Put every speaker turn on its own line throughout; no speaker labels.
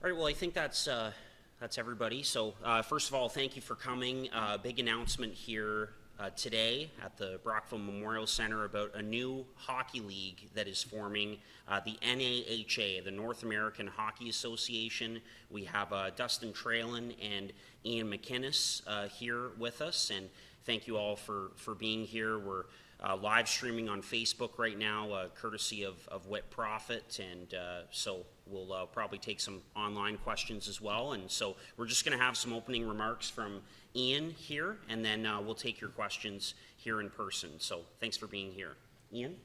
All right, well, I think that's everybody. So first of all, thank you for coming. Big announcement here today at the Brockville Memorial Center about a new hockey league that is forming, the NAHA, the North American Hockey Association. We have Dustin Traylon and Ian McInnes here with us, and thank you all for being here. We're live streaming on Facebook right now, courtesy of Wit Profit, and so we'll probably take some online questions as well. And so we're just going to have some opening remarks from Ian here, and then we'll take your questions here in person. So thanks for being here. Ian?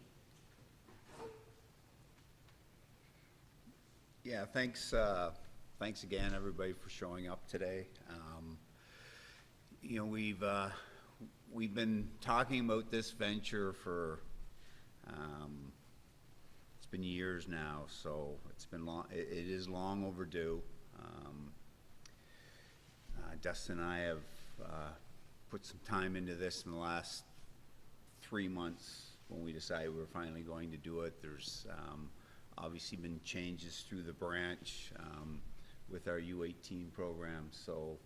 Yeah, thanks again, everybody, for showing up today. You know, we've been talking about this venture for it's been years now, so it's been long. It is long overdue. Dustin and I have put some time into this in the last 3 months when we decided we were finally going to do it. There's obviously been changes through the branch with our U18 program, so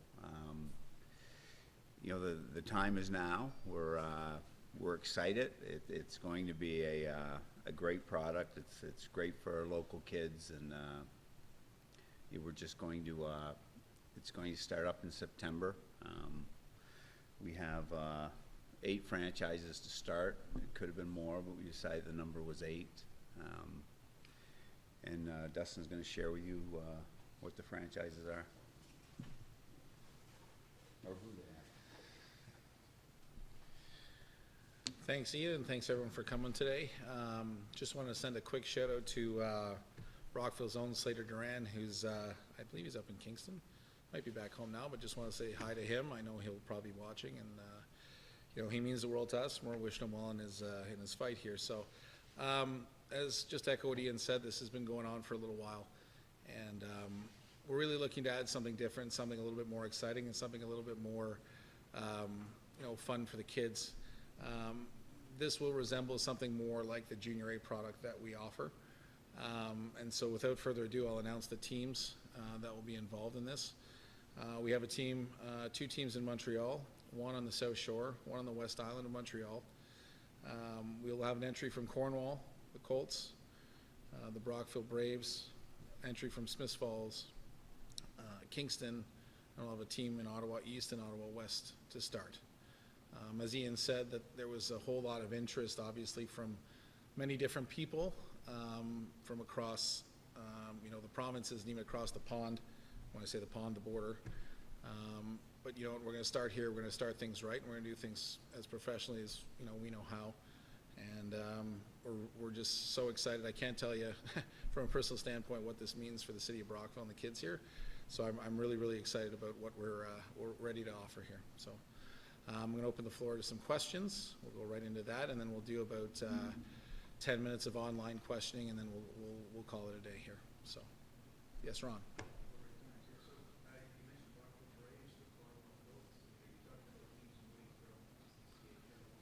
you know, the time is now. We're excited. It's going to be a great product. It's great for our local kids, and we're just going to it's going to start up in September. We have 8 franchises to start. It could have been more, but we decided the number was 8. And Dustin's going to share with you what the franchises are, or who they are.
Thanks, Ian, and thanks everyone for coming today. Just want to send a quick shout out to Brockville's own Slater Duran, who's I believe he's up in Kingston. Might be back home now, but just want to say hi to him. I know he'll probably be watching, and you know, he means the world to us. We're wishing him well in his fight here. So, as just echo what Ian said, this has been going on for a little while, and we're really looking to add something different, something a little bit more exciting, and something a little bit more you know, fun for the kids. This will resemble something more like the Junior A product that we offer. And so without further ado, I'll announce the teams that will be involved in this. We have a team, 2 teams in Montreal, one on the South Shore, one on the West Island of Montreal. We'll have an entry from Cornwall, the Colts, the Brockville Braves, entry from Smiths Falls, Kingston, and we'll have a team in Ottawa East and Ottawa West to start. As Ian said, that there was a whole lot of interest, obviously, from many different people from across, you know, the provinces and even across the pond. When I say the pond, the border. But you know, we're going to start here. We're going to start things right, and we're going to do things as professionally as we know how. And we're just so excited. I can't tell you from a personal standpoint what this means for the city of Brockville and the kids here. So I'm really, really excited about what we're ready to offer here. So. I'm going to open the floor to some questions. We'll go right into that, and then we'll do about 10 minutes of online questioning, and then we'll call it a day here. So, yes, Ron.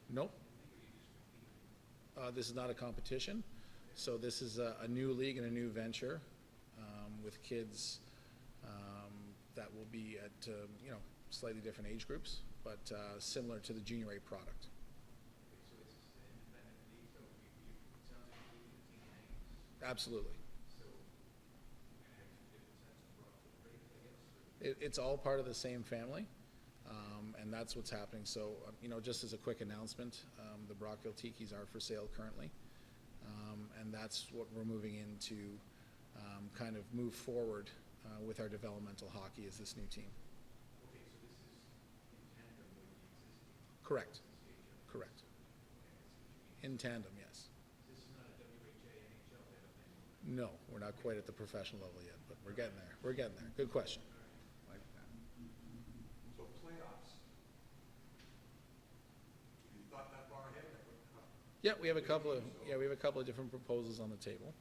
Nope. This is not a competition. So this is a new league and a new venture with kids that will be at you know, slightly different age groups, but similar to the Junior A product. Absolutely. It's all part of the same family, and that's what's happening. So, you know, just as a quick announcement, the Brockville Tikis are for sale currently, and that's what we're moving into, kind of move forward with our developmental hockey as this new team. Correct. Correct. In tandem, yes.
This is not a WHA NHL type of thing?
No, we're not quite at the professional level yet, but we're getting there. We're getting there. Good question.
Like that.
So playoffs. You thought that far ahead?
Yeah, we have a couple of different proposals on the table.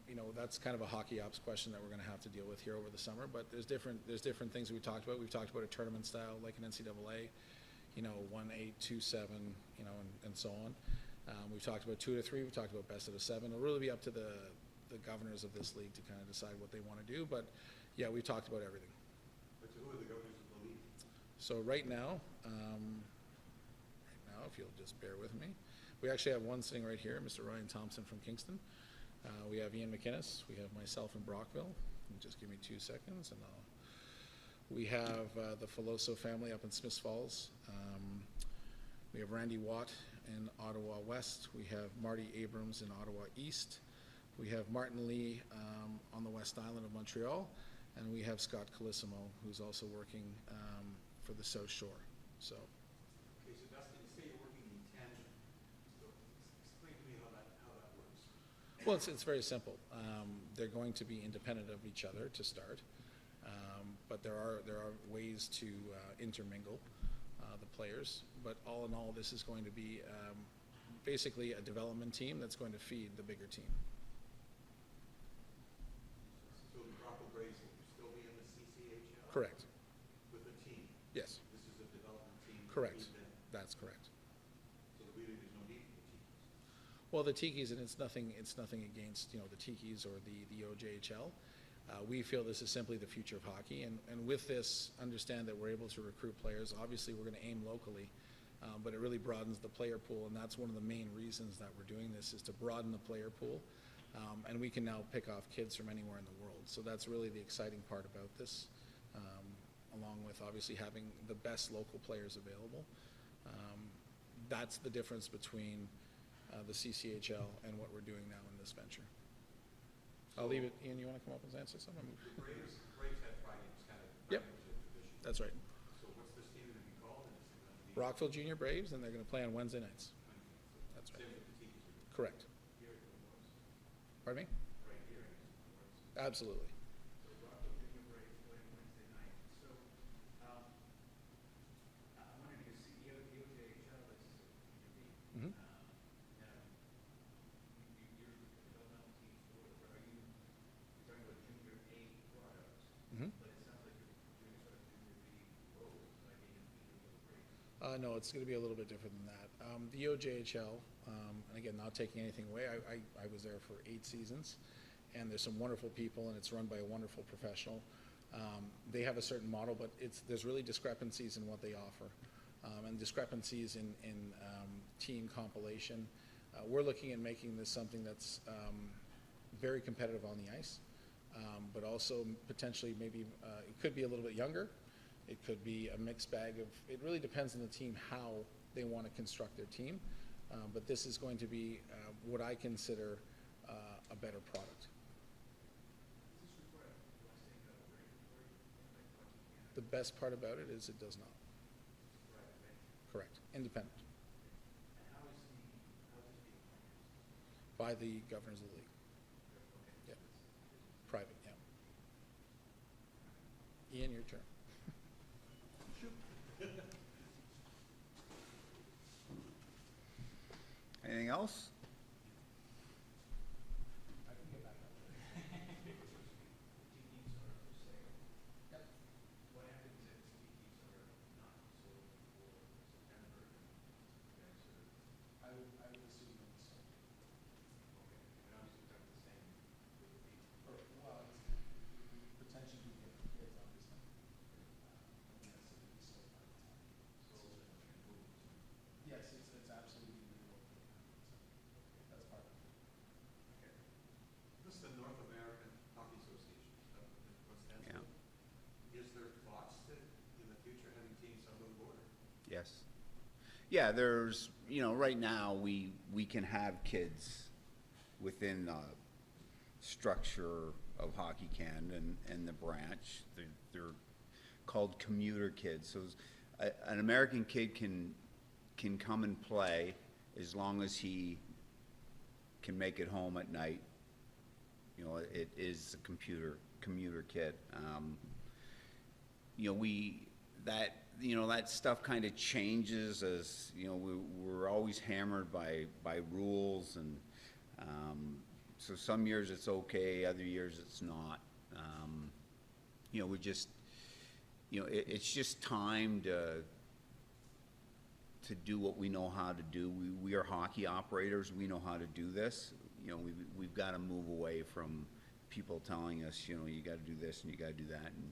You know, that's kind of a hockey ops question that we're going to have to deal with here over the summer. But there's different things we talked about. We've talked about a tournament style like an NCAA. You know, 1-8, 2-7, you know, and so on. We've talked about 2 to 3. We've talked about best of 7. It'll really be up to the the governors of this league to kind of decide what they want to do. But yeah, we talked about everything.
But so who are the governors of the league?
So right now, if you'll just bear with me, we actually have one sitting right here, Mr. Ryan Thompson from Kingston. We have Ian McInnes. We have myself in Brockville. Just give me 2 seconds, and we have the Filoso family up in Smiths Falls. We have Randy Watt in Ottawa West. We have Marty Abrams in Ottawa East. We have Martin Lee on the West Island of Montreal. And we have Scott Calissimo, who's also working for the South Shore. So,
Okay, so Dustin, you say you're working in tandem. So explain to me how that works.
well, it's very simple. They're going to be independent of each other to start, but there are ways to intermingle the players. But all in all, this is going to be basically a development team that's going to feed the bigger team.
So the Brockville Braves will still be in the CCHL?
Correct.
With a team?
Yes.
This is a development team? to
Correct.
feed them.
That's correct.
So really there's no need for the teams?
Well, the Tikis, and it's nothing against, the Tikis or the OJHL. We feel this is simply the future of hockey, and with this, understand that we're able to recruit players. Obviously, we're going to aim locally, but it really broadens the player pool, and that's one of the main reasons that we're doing this, is to broaden the player pool, and we can now pick off kids from anywhere in the world. So that's really the exciting part about this, along with obviously having the best local players available. That's the difference between the CCHL and what we're doing now in this venture. I'll leave it. Ian, you want to come up and answer something?
The Braves had Fridays kind of.
Yep.
was a tradition.
That's right.
So what's this team going to be called? And is it going to be?
Brockville Junior Braves, and they're going to play on Wednesday nights. That's right.
Same with the Tikis.
Correct.
Here it was.
Pardon me?
Right here it was.
Absolutely.
So Brockville Junior Braves playing Wednesday night. So, I'm wondering, because the OJHL is a junior league.
Mhm.
Now, you're the developmental team for, are you talking about junior A products?
Mhm.
But it sounds like you're doing sort of junior B roles, like being a feeder for the Braves.
No, it's going to be a little bit different than that. The OJHL, and again, not taking anything away, I was there for 8 seasons, and there's some wonderful people, and it's run by a wonderful professional. They have a certain model, but there's really discrepancies in what they offer, and discrepancies in team compilation. We're looking at making this something that's very competitive on the ice, but also potentially maybe it could be a little bit younger. It could be a mixed bag of, it really depends on the team how they want to construct their team. But this is going to be what I consider a better product. The best part about it is it does not. Correct. Independent. By the governors of the league. Yeah. Private, yeah. Ian, your turn.
Anything else?
What happens if the Tikis are not sold for September?
I would assume so.
Okay, and obviously we're talking the same with the Tikis.
Well, it's potentially be different kids, obviously. Yes, it's absolutely renewable. That's part of it.
Okay. This is the North American Hockey Association, what's that?
Yeah.
Is there thoughts that in the future having teams south of the border?
Yes. Yeah, there's, right now, we can have kids within the structure of Hockey Canada and the branch. They're called commuter kids. So an American kid can come and play as long as he can make it home at night. It is a commuter kid. That stuff kind of changes as, we're always hammered by rules, and so some years it's okay, other years it's not. It's just time to do what we know how to do. We are hockey operators. We know how to do this. you know, we've got to move away from people telling us, you know, you got to do this and you got to do that. And,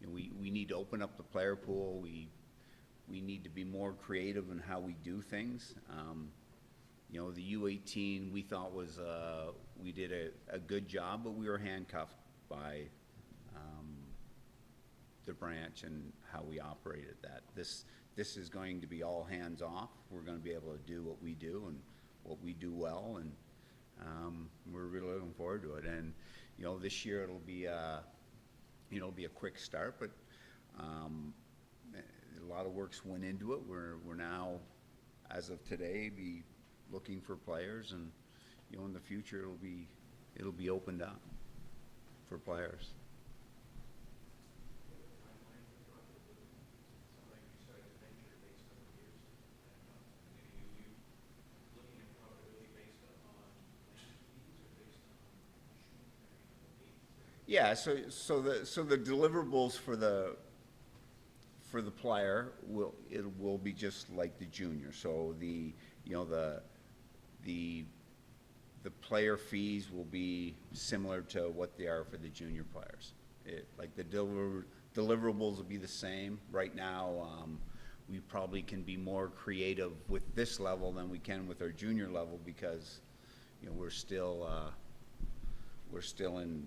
you know, we need to open up the player pool. We need to be more creative in how we do things. You know, the U18 we thought was, we did a good job, but we were handcuffed by the branch and how we operated that. This is going to be all hands off. We're going to be able to do what we do and what we do well, and we're really looking forward to it. And you know, this year it'll be you know, it'll be a quick start, but a lot of work's went into it. We're now, as of today, be looking for players, and you know, in the future it'll be opened up for players. Yeah, so the deliverables for the player will be just like the junior. So the player fees will be similar to what they are for the junior players. Like the deliverables will be the same. Right now, we probably can be more creative with this level than we can with our junior level, because you know, we're still in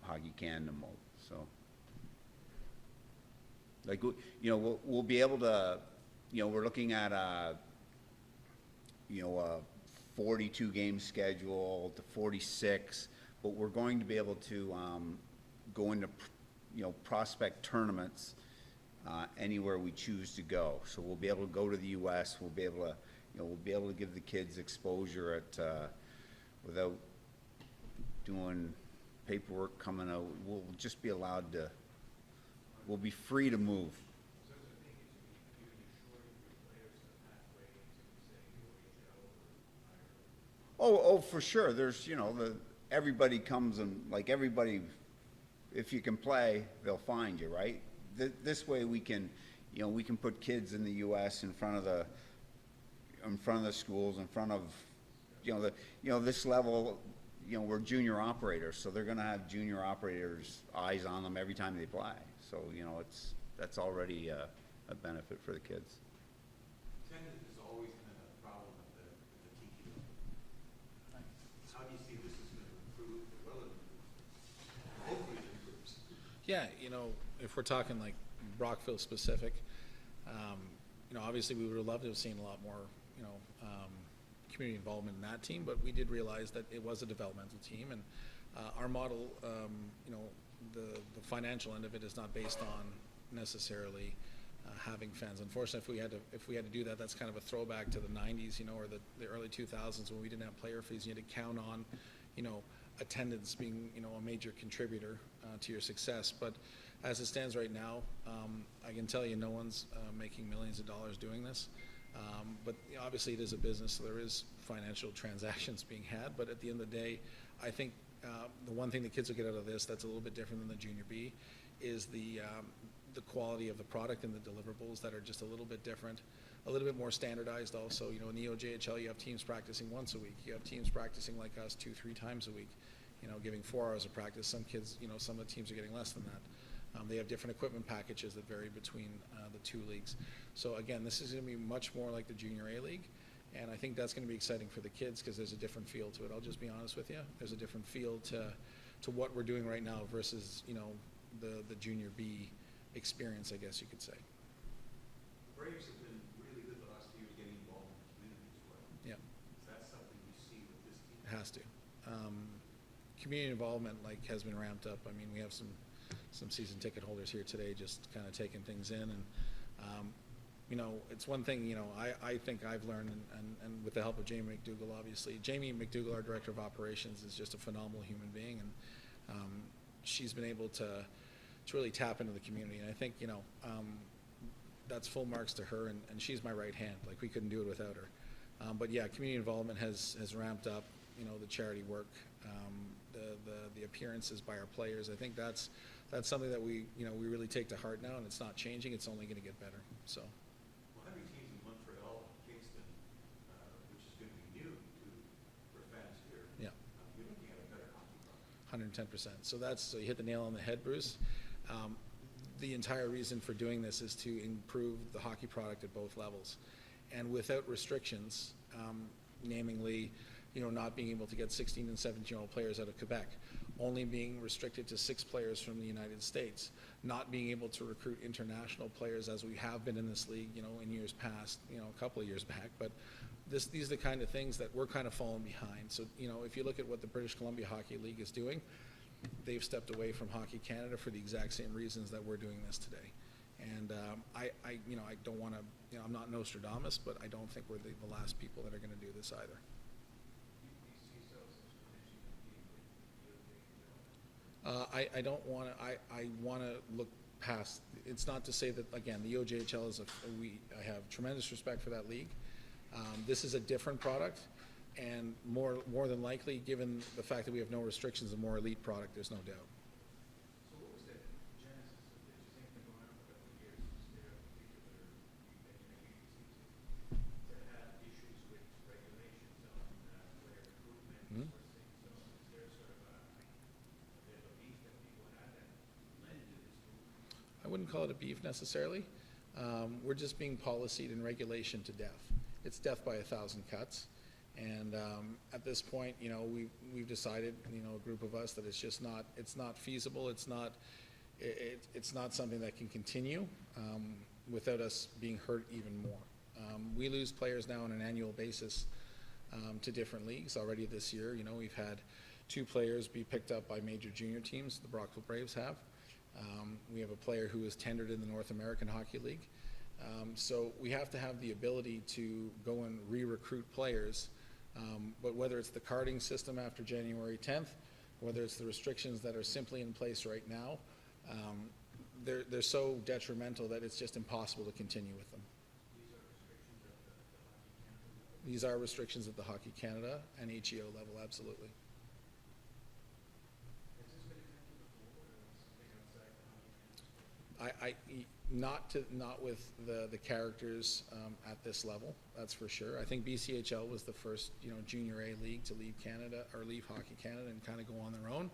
Hockey Canada mode. So, like, you know, we'll be able to, you know, we're looking at a 42 game schedule to 46, but we're going to be able to go into, you know, prospect tournaments anywhere we choose to go. So we'll be able to go to the U.S. We'll be able to, you know, we'll be able to give the kids exposure at without doing paperwork coming out. We'll just be allowed to, we'll be free to move. Oh, for sure. There's, you know, everybody comes and, like, everybody, if you can play, they'll find you, right? This way we can, you know, we can put kids in the U.S. in front of the schools, in front of, you know, this level. You know, we're junior operators, so they're going to have junior operators' eyes on them every time they play. So, you know, that's already a benefit for the kids.
Attendance has always been a problem at the tiki level. How do you see this is going to improve, or will it improve? Hopefully it improves.
Yeah, you know, if we're talking like Brockville specific, you know, obviously we would have loved to have seen a lot more, you know, community involvement in that team, but we did realize that it was a developmental team, and our model, you know, the financial end of it is not based on necessarily having fans. Unfortunately, if we had to do that, that's kind of a throwback to the 90s, you know, or the early 2000s, when we didn't have player fees. You had to count on, you know, attendance being, you know, a major contributor to your success. But as it stands right now, I can tell you no one's making millions of dollars doing this. But obviously it is a business, so there is financial transactions being had. But at the end of the day, I think the one thing the kids will get out of this that's a little bit different than the Junior B is the quality of the product and the deliverables that are just a little bit different, a little bit more standardized also. You know, in the OJHL, you have teams practicing once a week. You have teams practicing like us 2-3 times a week, you know, giving 4 hours of practice. Some kids, you know, some of the teams are getting less than that. They have different equipment packages that vary between the two leagues. So again, this is going to be much more like the Junior A League, and I think that's going to be exciting for the kids because there's a different feel to it. I'll just be honest with you. There's a different feel to what we're doing right now versus, you know, the Junior B experience, I guess you could say.
The Braves have been really good the last few years getting involved in the community as well.
Yeah.
Is that something you see with this team?
It has to. Community involvement has been ramped up. I mean, we have some season ticket holders here today just kind of taking things in, and you know, it's one thing, you know, I think I've learned, and with the help of Jamie McDougall, obviously. Jamie McDougall, our Director of Operations, is just a phenomenal human being, and she's been able to really tap into the community, and I think, you know, that's full marks to her, and she's my right hand. Like, we couldn't do it without her. But yeah, community involvement has ramped up, you know, the charity work, the appearances by our players. I think that's something that we really take to heart now, and it's not changing. It's only going to get better. So.
Well, having teams in Montreal and Kingston, which is going to be new for fans here,
Yeah. 110%. So so you hit the nail on the head, Bruce. The entire reason for doing this is to improve the hockey product at both levels. And without restrictions, namely, not being able to get 16 and 17-year-old players out of Quebec, only being restricted to 6 players from the United States, not being able to recruit international players as we have been in this league, in years past, a couple of years back. But these are the kind of things that we're kind of falling behind. So, if you look at what the British Columbia Hockey League is doing, they've stepped away from Hockey Canada for the exact same reasons that we're doing this today. And I don't want to, I'm not Nostradamus, but I don't think we're the last people that are going to do this either. I don't want to, I want to look past, it's not to say that, again, the OJHL I have tremendous respect for that league. This is a different product, and more than likely, given the fact that we have no restrictions, a more elite product, there's no doubt.
So what was the genesis of this? You think been going on for a couple of years, is there a particular, you seem to have issues with regulations on player recruitment,
Mhm.
sorts of things. So is there sort of a bit of a beef that people had that led to this move?
I wouldn't call it a beef necessarily. We're just being policied in regulation to death. It's death by 1,000 cuts. And at this point, we've decided, a group of us, that it's not feasible. It's not something that can continue without us being hurt even more. We lose players now on an annual basis to different leagues. Already this year, we've had 2 players be picked up by major junior teams. The Brockville Braves have. We have a player who is tendered in the North American Hockey League. So we have to have the ability to go and re-recruit players. But whether it's the carding system after January 10th, whether it's the restrictions that are simply in place right now, they're so detrimental that it's just impossible to continue with them.
These are restrictions at the Hockey Canada level?
These are restrictions at the Hockey Canada and HEO level, absolutely.
Has this been attempted before, something outside the Hockey Canada?
Not with the characters at this level, that's for sure. I think BCHL was the first, junior A league to leave Canada or leave Hockey Canada and kind of go on their own.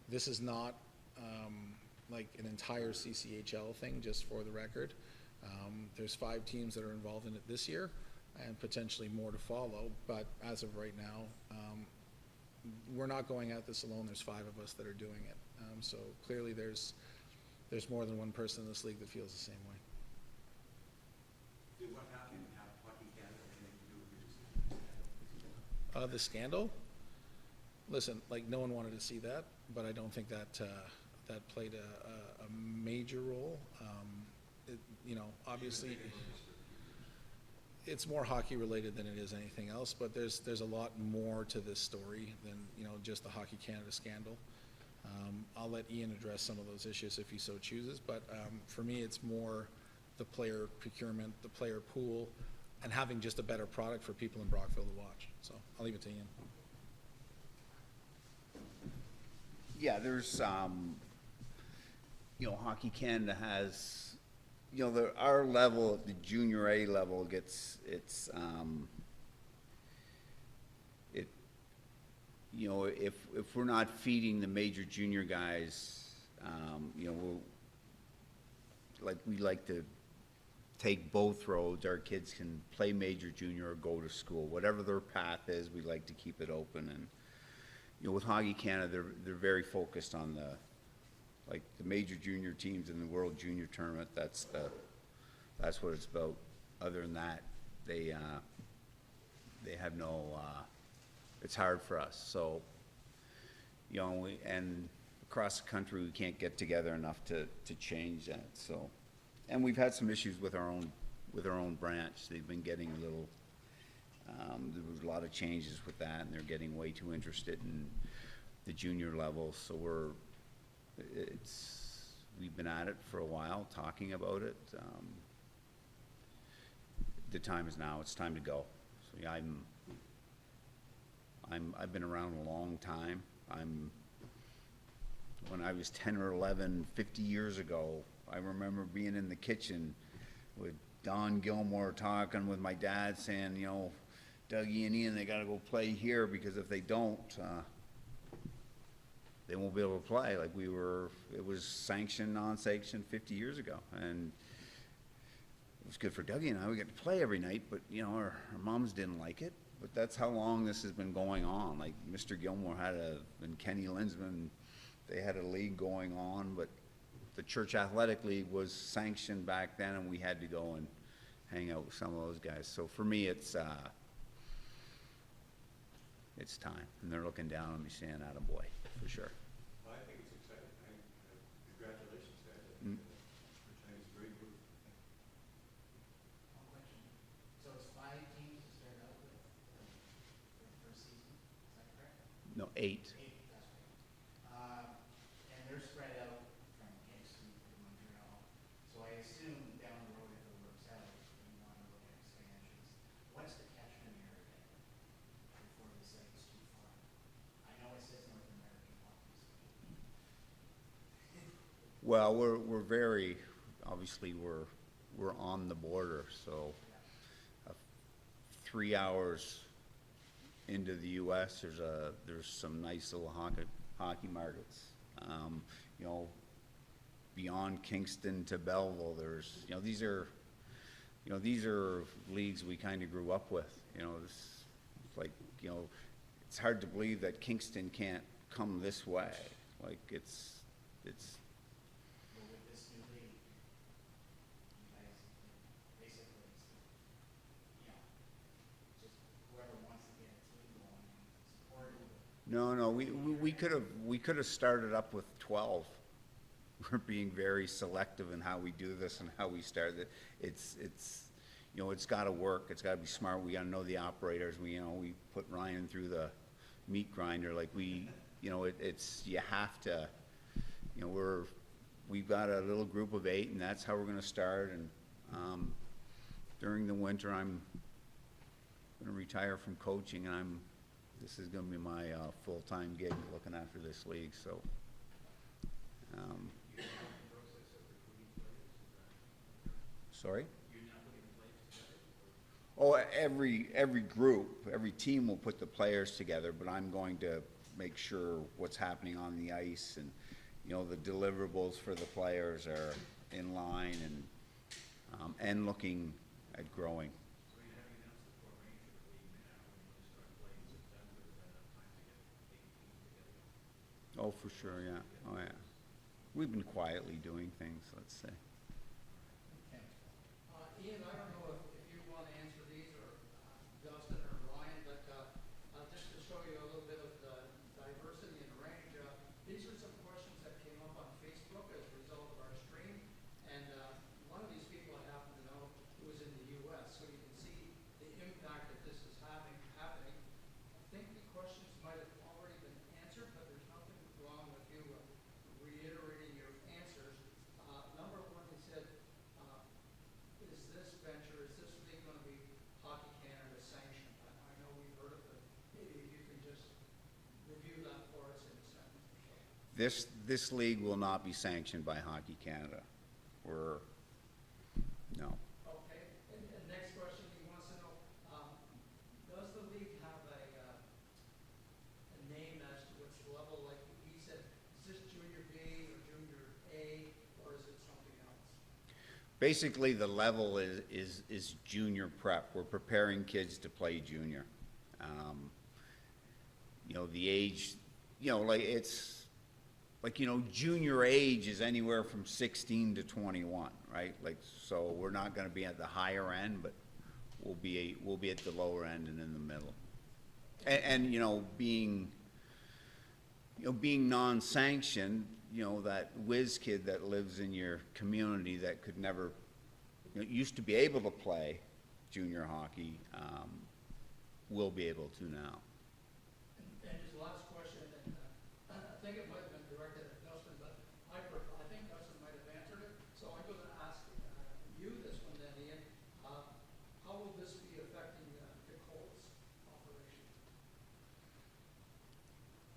This is not like an entire CCHL thing, just for the record. There's 5 teams that are involved in it this year, and potentially more to follow. But as of right now, we're not going at this alone. There's 5 of us that are doing it. So clearly there's more than one person in this league that feels the same way.
Did what happened in Hockey Canada have anything to do with your decision?
The scandal? Listen, no one wanted to see that, but I don't think that that played a major role. Obviously, it's more hockey related than it is anything else, but there's a lot more to this story than, just the Hockey Canada scandal. I'll let Ian address some of those issues if he so chooses, but for me, it's more the player procurement, the player pool, and having just a better product for people in Brockville to watch. So I'll leave it to Ian.
Yeah, there's, Hockey Canada has, our level, the junior A level gets, if we're not feeding the major junior guys, we like to take both roads. Our kids can play major junior or go to school. Whatever their path is, we like to keep it open. And, with Hockey Canada, they're very focused on the major junior teams in the World Junior Tournament. That's what it's about. Other than that, they have no, it's hard for us. So, and across the country, we can't get together enough to change that. So, and we've had some issues with our own branch. They've been getting a little, there was a lot of changes with that, and they're getting way too interested in the junior level. So we've been at it for a while, talking about it. The time is now. It's time to go. So yeah, I've been around a long time. When I was 10 or 11, 50 years ago, I remember being in the kitchen with Don Gilmore talking with my dad, saying, Dougie and Ian, they got to go play here, because if they don't, they won't be able to play like we were. It was sanctioned, non-sanctioned 50 years ago, and it was good for Dougie and I. We got to play every night, but you know, our moms didn't like it. But that's how long this has been going on. Like Mr. Gilmore and Kenny Linsman, they had a league going on, but the Church Athletic League was sanctioned back then, and we had to go and hang out with some of those guys. So for me, it's time, and they're looking down on me saying, "Attaboy," for sure.
Well, I think it's exciting. Congratulations, guys.
Mm.
I think it's a great group.
One question. So it's 5 teams to start out with for the first season, is that correct?
No, 8.
8, that's right. And they're spread out from Kingston to Montreal. So I assume down the road, if it works out, you want to look at expansions. What's the catchment area before the say it's too far? I know it says North American Hockey.
Well, we're very obviously we're on the border, so 3 hours into the U.S. there's some nice little hockey markets. You know, beyond Kingston to Belleville, there's these are leagues we kind of grew up with. This like it's hard to believe that Kingston can't come this way. Like it's.
Well, with this new league, you guys, basically, it's, just whoever wants to get a team going and support it.
No, we could have started up with 12. We're being very selective in how we do this and how we start it. It's got to work. It's got to be smart. We got to know the operators. We put Ryan through the meat grinder. Like you have to. We've got a little group of 8, and that's how we're going to start. And during the winter, I'm going to retire from coaching, and this is going to be my full-time gig, looking after this league. So, sorry. Oh, every group, every team will put the players together, but I'm going to make sure what's happening on the ice and the deliverables for the players are in line and looking at growing.
So you have announced the formation of the league now, when you start playing in September, is that enough time to get 8 teams together?
Oh, for sure, yeah. Oh, yeah. We've been quietly doing things, let's say.
Ian, I don't know if you want to answer these, or Dustin or Ryan, but just to show you a little bit of the diversity and range, these are some questions that came up on Facebook as a result of our stream, and one of these people I happen to know who is in the U.S., so you can see the impact that this is happening. I think the questions might have already been answered, but there's nothing wrong with you reiterating your answers. Number one, he said, is this league going to be Hockey Canada sanctioned? I know we've heard of it. Maybe if you can just review that for us in a sentence or so.
This league will not be sanctioned by Hockey Canada. No.
Okay. And next question, he wants to know, does the league have a name as to its level? Like he said, is this junior B or junior A, or is it something else?
Basically, the level is junior prep. We're preparing kids to play junior. The age, junior age is anywhere from 16 to 21, right? So we're not going to be at the higher end, but we'll be at the lower end and in the middle. And being non-sanctioned, that whiz kid that lives in your community that could never, used to be able to play junior hockey, will be able to now.
And his last question, and I think it might have been directed at Dustin, but I think Dustin might have answered it. So I'm going to ask you this one then, Ian. How will this be affecting the Colts operation?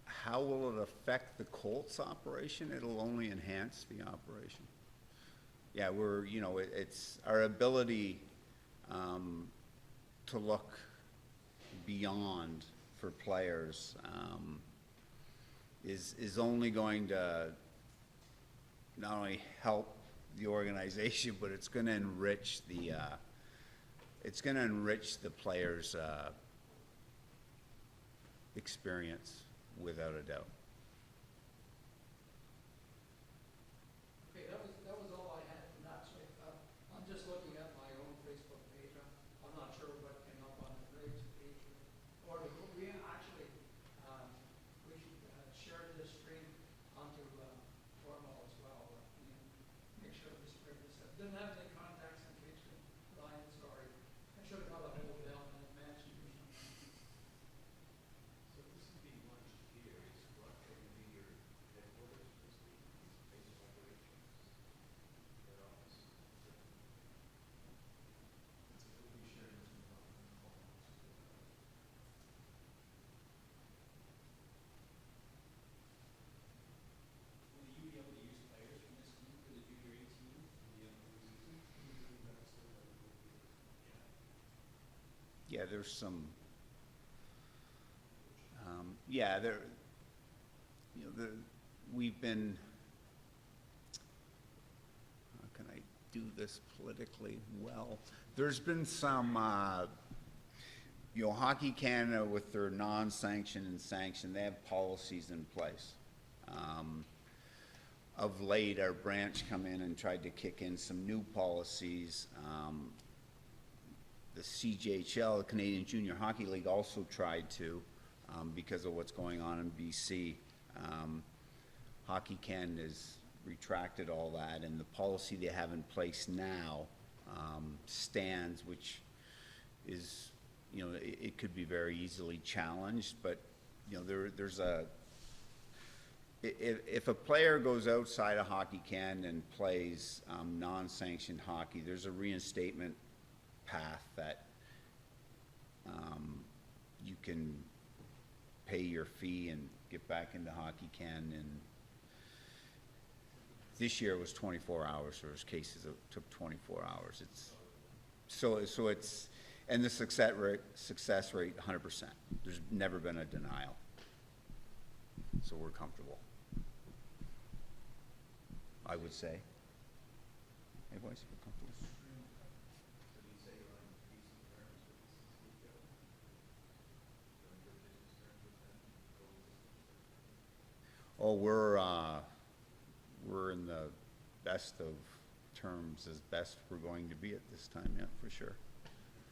How will it affect the Colts operation? It'll only enhance the operation. Yeah, it's our ability to look beyond for players. is only going to not only help the organization, but it's gonna enrich the players' experience without a doubt.
Okay, that was all I had from that, so, I'm just looking at my own Facebook page, I'm not sure what came up on the grades page, or we actually, we should, share this stream onto, Cornwall as well, make sure we spread this out. Didn't have any contacts in Kingston, Ryan, sorry, I should have got a hold of them in advance, usually.
So this is being launched here, is what going to be your headquarters, is the base of operations, their office? It will be shared between Rockville and Cornwall. Will you be able to use players from this team for the junior 18 in the upcoming season?
Yeah, there's some, yeah, there, you know, we've been, how can I do this politically well? There's been some, you know, Hockey Canada with their non-sanctioned and sanctioned, they have policies in place. Of late, our branch come in and tried to kick in some new policies. The CJHL, the Canadian Junior Hockey League, also tried to, because of what's going on in BC. Hockey Canada has retracted all that, and the policy they have in place now stands, which is, you know, it could be very easily challenged, but, you know, there's a, if a player goes outside of Hockey Canada and plays non-sanctioned hockey, there's a reinstatement path that you can pay your fee and get back into Hockey Canada. And this year it was 24 hours. There was cases that took 24 hours. It's so it's, and the success rate 100%. There's never been a denial. So we're comfortable, I would say. Hey boys, we're comfortable.
So do you say you're on decent terms with this league? You're on good business terms with them?
Oh, we're in the best of terms, as best we're going to be at this time, yeah, for sure.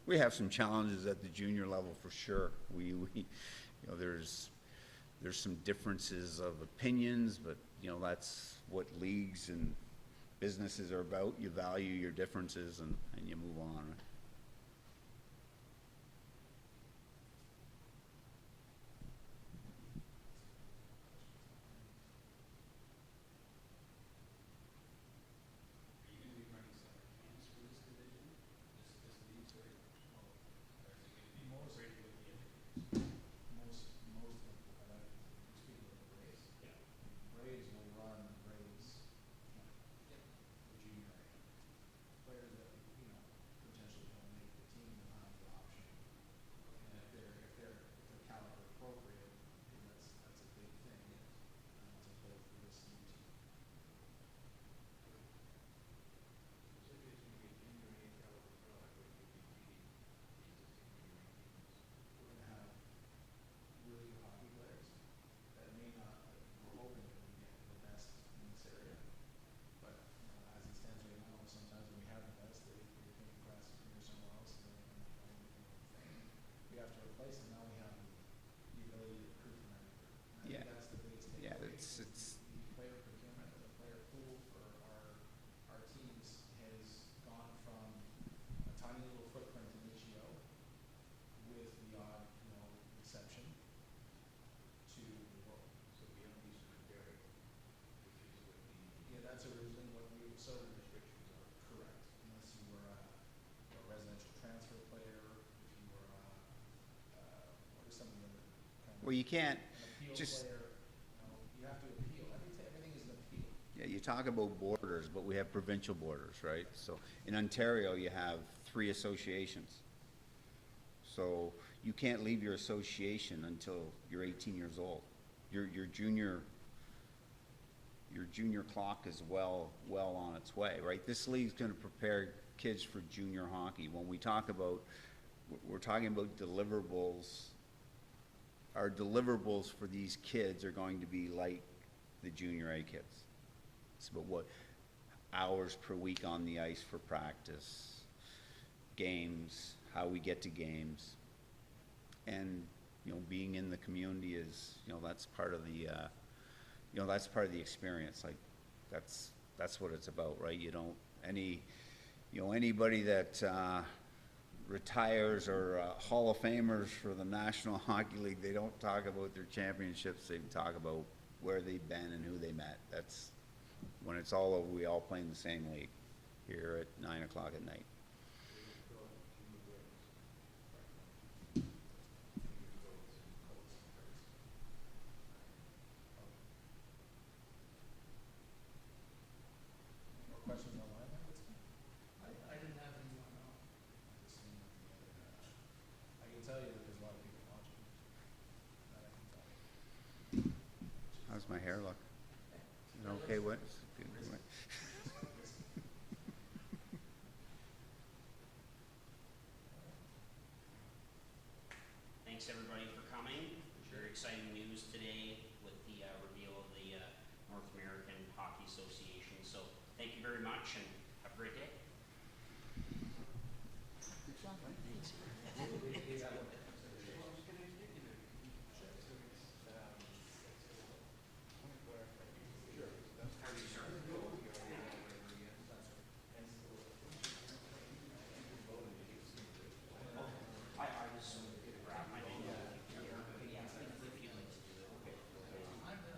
We have some challenges at the junior level, for sure. We you know, there's some differences of opinions, but, you know, that's what leagues and businesses are about. You value your differences and you move on, right?
Are you going to be running summer camps for this division, this league, sorry? Or is it going to be incorporated with the other leagues?
Most of, speaking of the Braves.
Yeah.
Braves will run Braves camp, the junior A. Players that, you know, potentially don't make the team will have the option. And if they're caliber appropriate, that's a big thing, to play for this new team.
So if it's going to be a junior A caliber product, what would be feeding the existing junior A teams?
We're gonna have really good hockey players that may not, we're hoping that we get the best in this area. But, you know, as it stands right now, sometimes when we have the best, they think the grass is greener somewhere else, and they're doing their own thing. We have to replace it, now we have the ability to recruit from everywhere. And I
Yeah.
think that's the biggest takeaway.
Yeah,
is
it's
the player procurement and the player pool for our teams has gone from a tiny little footprint in HEO with the odd, you know, exception to the world.
So beyond Eastern Ontario, which is what the
Yeah, that's originally what we, so
restrictions are.
correct, unless you were a residential transfer player, if you were what are some of the other kind of.
well, you can't
An appeal
just,
player, you know, you have to appeal, everything is an appeal.
yeah, you talk about borders, but we have provincial borders, right? So in Ontario, you have 3 associations. So you can't leave your association until you're 18 years old. your junior clock is well on its way, right? This league's gonna prepare kids for junior hockey. When we talk about, we're talking about deliverables. Our deliverables for these kids are going to be like the junior A kids. It's about what, hours per week on the ice for practice, games, how we get to games. And, you know, being in the community is, you know, that's part of the, that's part of the experience. Like, that's what it's about, right? You don't, anybody that, retires or, Hall of Famers for the National Hockey League, they don't talk about their championships, they talk about where they've been and who they met. That's, when it's all over, we all play in the same league here at 9 o'clock at night.
More questions online?
I didn't have anyone know.
I can tell you that there's a lot of people watching. That I can tell you.
How's my hair look? Is it okay, what?
Thanks everybody for coming. Very exciting news today with the reveal of the North American Hockey Association. So thank you very much and have a great day.
Good job, right? Thanks.